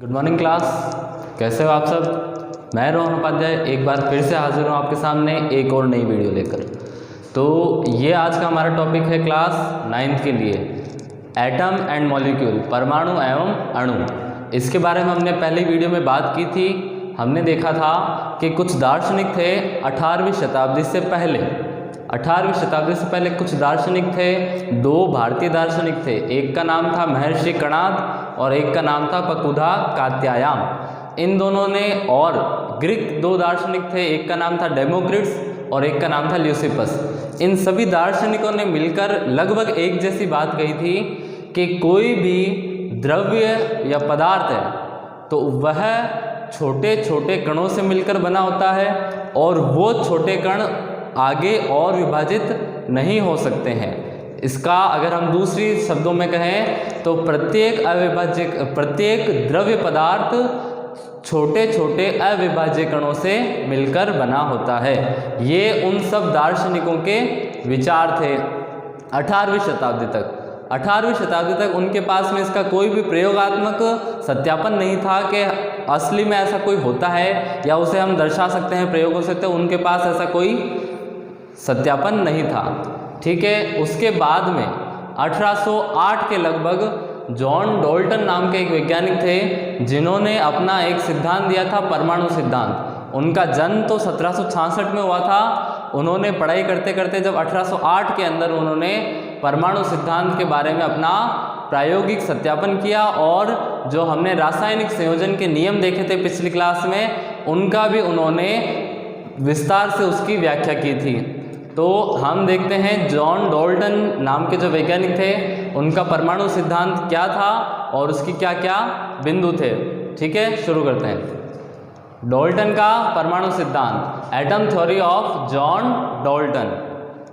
Good morning class, कैसे हो आप सब। मैं रोहन उपाध्याय एक बार फिर से हाजिर हूँ आपके सामने एक और नई वीडियो लेकर। तो ये आज का हमारा टॉपिक है क्लास 9th के लिए एटम एंड मॉलिक्यूल, परमाणु एवं अणु। इसके बारे में हमने पहली वीडियो में बात की थी। हमने देखा था कि कुछ दार्शनिक थे 18वीं शताब्दी से पहले। 18वीं शताब्दी से पहले कुछ दार्शनिक थे, दो भारतीय दार्शनिक थे। एक का नाम था महर्षि कणाद और एक का नाम था पकुधा कात्यायान। इन दोनों ने, और ग्रीक दो दार्शनिक थे, एक का नाम था डेमोक्रिट्स और एक का नाम था ल्यूसिपस। इन सभी दार्शनिकों ने मिलकर लगभग एक जैसी बात कही थी कि कोई भी द्रव्य या पदार्थ है तो वह छोटे छोटे कणों से मिलकर बना होता है और वो छोटे कण आगे और विभाजित नहीं हो सकते हैं। इसका अगर हम दूसरी शब्दों में कहें तो प्रत्येक द्रव्य पदार्थ छोटे छोटे अविभाज्य कणों से मिलकर बना होता है। ये उन सब दार्शनिकों के विचार थे 18वीं शताब्दी तक। 18वीं शताब्दी तक उनके पास में इसका कोई भी प्रयोगात्मक सत्यापन नहीं था कि असली में ऐसा कोई होता है या उसे हम दर्शा सकते हैं प्रयोगों से। तो उनके पास ऐसा कोई सत्यापन नहीं था। ठीक है, उसके बाद में 1808 के लगभग जॉन डॉल्टन नाम के एक वैज्ञानिक थे जिन्होंने अपना एक सिद्धांत दिया था, परमाणु सिद्धांत। उनका जन्म तो 1766 में हुआ था। उन्होंने पढ़ाई करते करते जब 1808 के अंदर उन्होंने परमाणु सिद्धांत के बारे में अपना प्रायोगिक सत्यापन किया और जो हमने रासायनिक संयोजन के नियम देखे थे पिछली क्लास में, उनका भी उन्होंने विस्तार से उसकी व्याख्या की थी। तो हम देखते हैं जॉन डॉल्टन नाम के जो वैज्ञानिक थे उनका परमाणु सिद्धांत क्या था और उसकी क्या क्या बिंदु थे। ठीक है, शुरू करते हैं। डॉल्टन का परमाणु सिद्धांत, atom theory of John Dalton.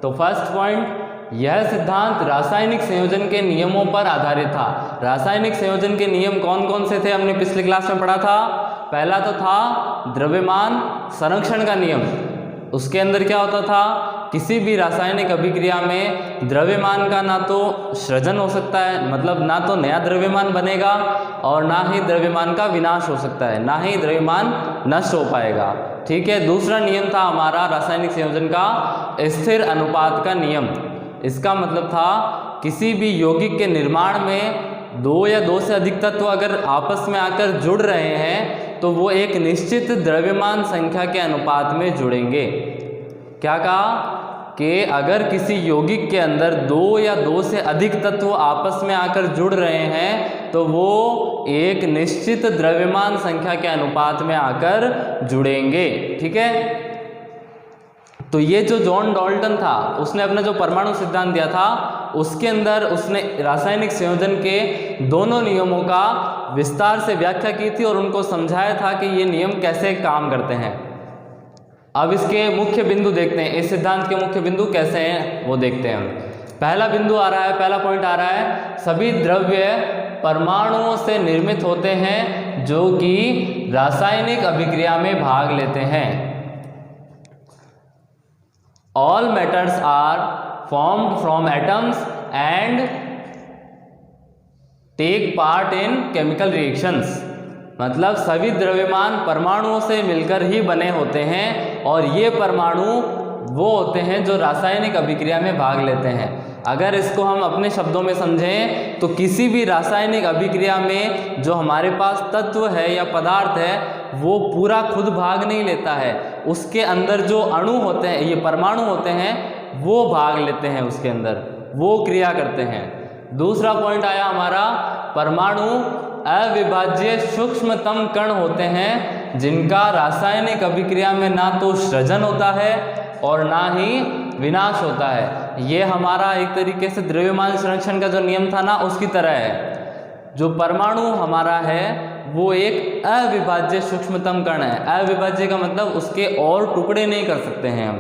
तो फर्स्ट पॉइंट, यह सिद्धांत रासायनिक संयोजन के नियमों पर आधारित था। रासायनिक संयोजन के नियम कौन कौन से थे हमने पिछली क्लास में पढ़ा था। पहला तो था द्रव्यमान संरक्षण का नियम। उसके अंदर क्या होता था, किसी भी रासायनिक अभिक्रिया में द्रव्यमान का ना तो सृजन हो सकता है, मतलब ना तो नया द्रव्यमान बनेगा और ना ही द्रव्यमान का विनाश हो सकता है, ना ही द्रव्यमान नष्ट हो पाएगा। ठीक है, दूसरा नियम था हमारा रासायनिक संयोजन का स्थिर अनुपात का नियम। इसका मतलब था किसी भी यौगिक के निर्माण में दो या दो से अधिक तत्व अगर आपस में आकर जुड़ रहे हैं तो वो एक निश्चित द्रव्यमान संख्या के अनुपात में जुड़ेंगे। क्या कहा कि अगर किसी यौगिक के अंदर दो या दो से अधिक तत्व आपस में आकर जुड़ रहे हैं तो वो एक निश्चित द्रव्यमान संख्या के अनुपात में आकर जुड़ेंगे। ठीक है, तो ये जो जॉन डॉल्टन था उसने अपना जो परमाणु सिद्धांत दिया था उसके अंदर उसने रासायनिक संयोजन के दोनों नियमों का विस्तार से व्याख्या की थी और उनको समझाया था कि ये नियम कैसे काम करते हैं। अब इसके मुख्य बिंदु देखते हैं, इस सिद्धांत के मुख्य बिंदु कैसे हैं वो देखते हैं हम। पहला बिंदु आ रहा है, पहला पॉइंट आ रहा है, सभी द्रव्य परमाणुओं से निर्मित होते हैं जो कि रासायनिक अभिक्रिया में भाग लेते हैं। All matters are formed from atoms and take part in chemical reactions। मतलब सभी द्रव्यमान परमाणुओं से मिलकर ही बने होते हैं और ये परमाणु वो होते हैं जो रासायनिक अभिक्रिया में भाग लेते हैं। अगर इसको हम अपने शब्दों में समझें तो किसी भी रासायनिक अभिक्रिया में जो हमारे पास तत्व है या पदार्थ है वो पूरा खुद भाग नहीं लेता है, उसके अंदर जो अणु होते हैं, ये परमाणु होते हैं, वो भाग लेते हैं, उसके अंदर वो क्रिया करते हैं। दूसरा पॉइंट आया हमारा, परमाणु अविभाज्य सूक्ष्मतम कण होते हैं जिनका रासायनिक अभिक्रिया में ना तो सृजन होता है और ना ही विनाश होता है। ये हमारा एक तरीके से द्रव्यमान संरक्षण का जो नियम था ना उसकी तरह है। जो परमाणु हमारा है वो एक अविभाज्य सूक्ष्मतम कण है। अविभाज्य का मतलब उसके और टुकड़े नहीं कर सकते हैं हम।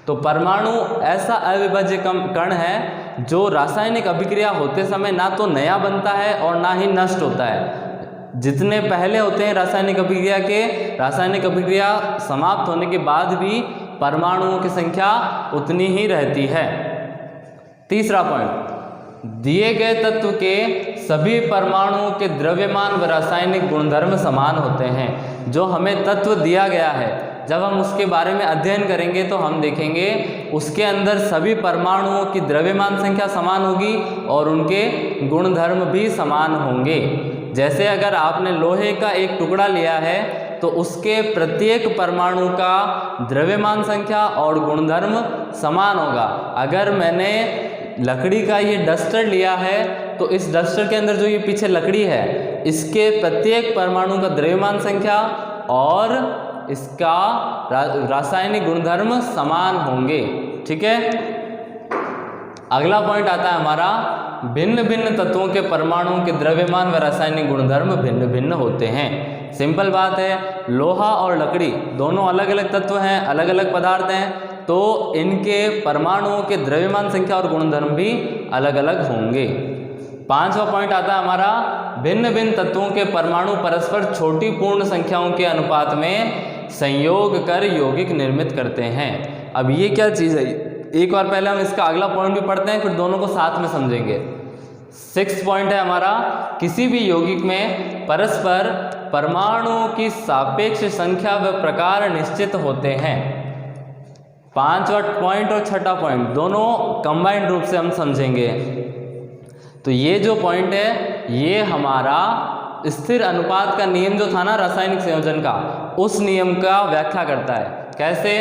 तो परमाणु ऐसा अविभाज्य कण है जो रासायनिक अभिक्रिया होते समय ना तो नया बनता है और ना ही नष्ट होता है। जितने पहले होते हैं रासायनिक अभिक्रिया के, रासायनिक अभिक्रिया समाप्त होने के बाद भी परमाणुओं की संख्या उतनी ही रहती है। तीसरा पॉइंट, दिए गए तत्व के सभी परमाणुओं के द्रव्यमान व रासायनिक गुणधर्म समान होते हैं। जो हमें तत्व दिया गया है, जब हम उसके बारे में अध्ययन करेंगे तो हम देखेंगे उसके अंदर सभी परमाणुओं की द्रव्यमान संख्या समान होगी और उनके गुणधर्म भी समान होंगे। जैसे अगर आपने लोहे का एक टुकड़ा लिया है तो उसके प्रत्येक परमाणु का द्रव्यमान संख्या और गुणधर्म समान होगा। अगर मैंने लकड़ी का ये डस्टर लिया है तो इस डस्टर के अंदर जो ये पीछे लकड़ी है, इसके प्रत्येक परमाणु का द्रव्यमान संख्या और इसका रासायनिक गुणधर्म समान होंगे। ठीक है, अगला पॉइंट आता है हमारा, भिन्न भिन्न तत्वों के परमाणुओं के द्रव्यमान व रासायनिक गुणधर्म भिन्न भिन्न होते हैं। सिंपल बात है, लोहा और लकड़ी दोनों अलग अलग तत्व हैं, अलग अलग पदार्थ हैं, तो इनके परमाणुओं के द्रव्यमान संख्या और गुणधर्म भी अलग अलग होंगे। पांचवा पॉइंट आता है हमारा, भिन्न भिन्न तत्वों के परमाणु परस्पर छोटी पूर्ण संख्याओं के अनुपात में संयोग कर यौगिक निर्मित करते हैं। अब ये क्या चीज़ है, एक बार पहले हम इसका अगला पॉइंट भी पढ़ते हैं, फिर दोनों को साथ में समझेंगे। 6 पॉइंट है हमारा, किसी भी यौगिक में परस्पर परमाणुओं की सापेक्ष संख्या व प्रकार निश्चित होते हैं। 5वां पॉइंट और 6वां पॉइंट दोनों कंबाइंड रूप से हम समझेंगे। तो ये जो पॉइंट है ये हमारा स्थिर अनुपात का नियम जो था ना रासायनिक संयोजन का, उस नियम का व्याख्या करता है। कैसे?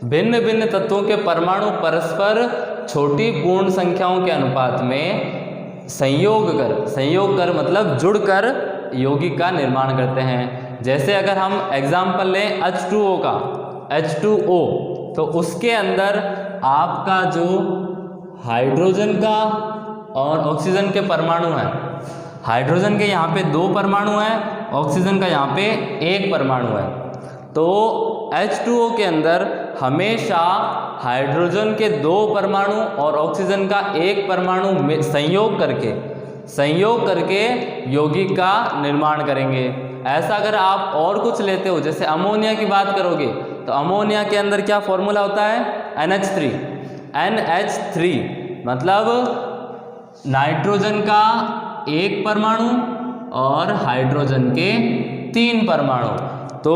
भिन्न भिन्न तत्वों के परमाणु परस्पर छोटी पूर्ण संख्याओं के अनुपात में संयोग कर मतलब जुड़कर यौगिक का निर्माण करते हैं। जैसे अगर हम एग्जाम्पल लें H2O का, H2O, तो उसके अंदर आपका जो हाइड्रोजन का और ऑक्सीजन के परमाणु हैं, हाइड्रोजन के यहाँ पे 2 परमाणु हैं, ऑक्सीजन का यहाँ पे 1 परमाणु है। तो H2O के अंदर हमेशा हाइड्रोजन के 2 परमाणु और ऑक्सीजन का 1 परमाणु में संयोग करके यौगिक का निर्माण करेंगे। ऐसा अगर आप और कुछ लेते हो, जैसे अमोनिया की बात करोगे, तो अमोनिया के अंदर क्या फॉर्मूला होता है? NH3 मतलब नाइट्रोजन का 1 परमाणु और हाइड्रोजन के 3 परमाणु। तो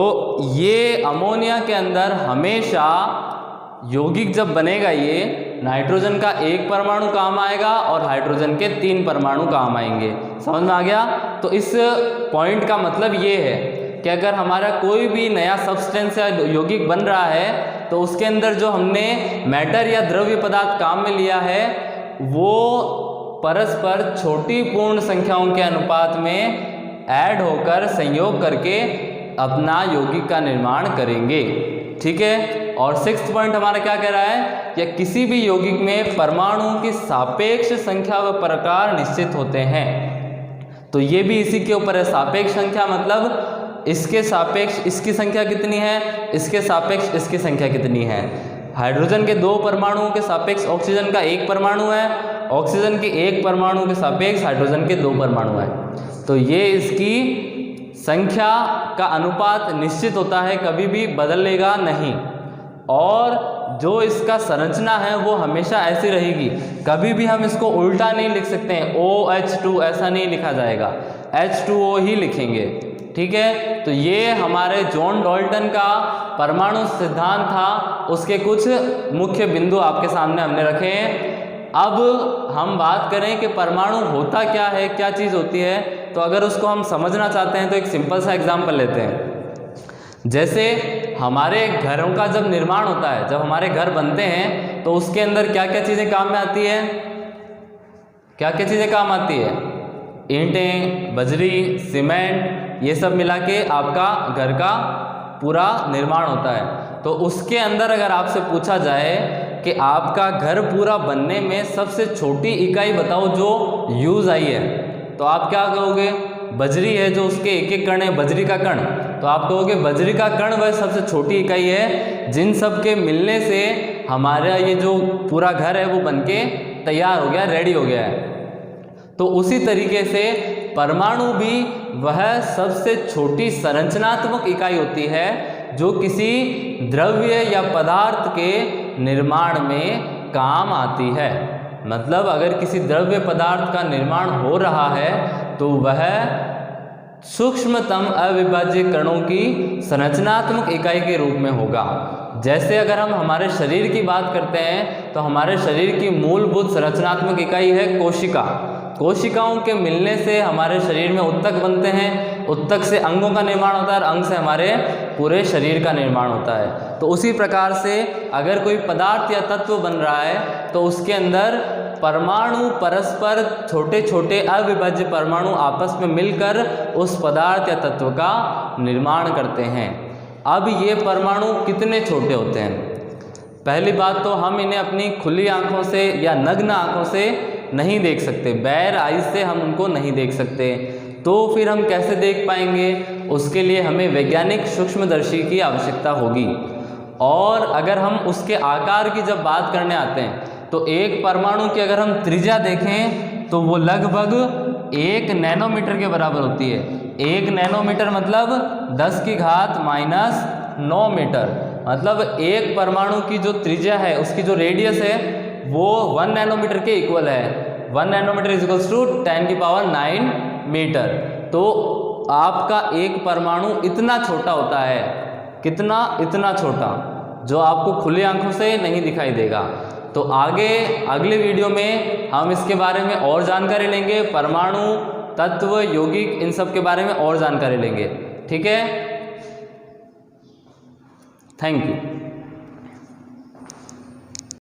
ये अमोनिया के अंदर हमेशा यौगिक जब बनेगा, ये नाइट्रोजन का 1 परमाणु काम आएगा और हाइड्रोजन के 3 परमाणु काम आएंगे। समझ में आ गया? तो इस पॉइंट का मतलब ये है कि अगर हमारा कोई भी नया सब्सटेंस या यौगिक बन रहा है तो उसके अंदर जो हमने मैटर या द्रव्य पदार्थ काम में लिया है वो परस्पर छोटी पूर्ण संख्याओं के अनुपात में ऐड होकर संयोग करके अपना यौगिक का निर्माण करेंगे। ठीक है, और 6th पॉइंट हमारा क्या कह रहा है कि किसी भी यौगिक में परमाणुओं की सापेक्ष संख्या व प्रकार निश्चित होते हैं। तो ये भी इसी के ऊपर है। सापेक्ष संख्या मतलब इसके सापेक्ष इसकी संख्या कितनी है, इसके सापेक्ष इसकी संख्या कितनी है। हाइड्रोजन के 2 परमाणुओं के सापेक्ष ऑक्सीजन का 1 परमाणु है, ऑक्सीजन के 1 परमाणु के सापेक्ष हाइड्रोजन के 2 परमाणु है। तो ये इसकी संख्या का अनुपात निश्चित होता है, कभी भी बदलेगा नहीं। और जो इसका संरचना है वो हमेशा ऐसी रहेगी, कभी भी हम इसको उल्टा नहीं लिख सकते हैं। OH2 ऐसा नहीं लिखा जाएगा, H2O ही लिखेंगे। ठीक है, तो ये हमारे जॉन डाल्टन का परमाणु सिद्धांत था, उसके कुछ मुख्य बिंदु आपके सामने हमने रखे हैं। अब हम बात करें कि परमाणु होता क्या है, क्या चीज़ होती है, तो अगर उसको हम समझना चाहते हैं तो एक सिंपल सा एग्जाम्पल लेते हैं। जैसे हमारे घरों का जब निर्माण होता है, जब हमारे घर बनते हैं तो उसके अंदर क्या क्या चीज़ें काम में आती है, क्या क्या चीज़ें काम आती है? ईंटें, बजरी, सीमेंट, ये सब मिला के आपका घर का पूरा निर्माण होता है। तो उसके अंदर अगर आपसे पूछा जाए कि आपका घर पूरा बनने में सबसे छोटी इकाई बताओ जो यूज़ आई है, तो आप क्या कहोगे? बजरी है, जो उसके एक एक कण है, बजरी का कण। तो आप कहोगे बजरी का कण वह सबसे छोटी इकाई है, जिन सब के मिलने से हमारा ये जो पूरा घर है वो बनके तैयार हो गया, रेडी हो गया है। तो उसी तरीके से परमाणु भी वह सबसे छोटी संरचनात्मक इकाई होती है जो किसी द्रव्य या पदार्थ के निर्माण में काम आती है। मतलब अगर किसी द्रव्य पदार्थ का निर्माण हो रहा है तो वह सूक्ष्मतम अविभाज्य कणों की संरचनात्मक इकाई के रूप में होगा। जैसे अगर हम हमारे शरीर की बात करते हैं तो हमारे शरीर की मूलभूत संरचनात्मक इकाई है कोशिका। कोशिकाओं के मिलने से हमारे शरीर में उत्तक बनते हैं, उत्तक से अंगों का निर्माण होता है और अंग से हमारे पूरे शरीर का निर्माण होता है। तो उसी प्रकार से अगर कोई पदार्थ या तत्व बन रहा है तो उसके अंदर परमाणु परस्पर छोटे छोटे अविभाज्य परमाणु आपस में मिलकर उस पदार्थ या तत्व का निर्माण करते हैं। अब ये परमाणु कितने छोटे होते हैं? पहली बात तो हम इन्हें अपनी खुली आंखों से या नग्न आंखों से नहीं देख सकते, बेयर आइज से हम उनको नहीं देख सकते। तो फिर हम कैसे देख पाएंगे? उसके लिए हमें वैज्ञानिक सूक्ष्मदर्शी की आवश्यकता होगी। और अगर हम उसके आकार की जब बात करने आते हैं तो एक परमाणु की अगर हम त्रिज्या देखें तो वो लगभग 1 नैनोमीटर के बराबर होती है। 1 नैनोमीटर मतलब 10⁻⁹ मीटर। मतलब एक परमाणु की जो त्रिज्या है, उसकी जो रेडियस है वो 1 नैनोमीटर के इक्वल है। 1 nanometre is equals to 10⁹ metre. तो आपका एक परमाणु इतना छोटा होता है, कितना? इतना छोटा, जो आपको खुली आंखों से नहीं दिखाई देगा। तो आगे अगले वीडियो में हम इसके बारे में और जानकारी लेंगे, परमाणु, तत्व, यौगिक, इन सब के बारे में और जानकारी लेंगे। ठीक है, थैंक यू।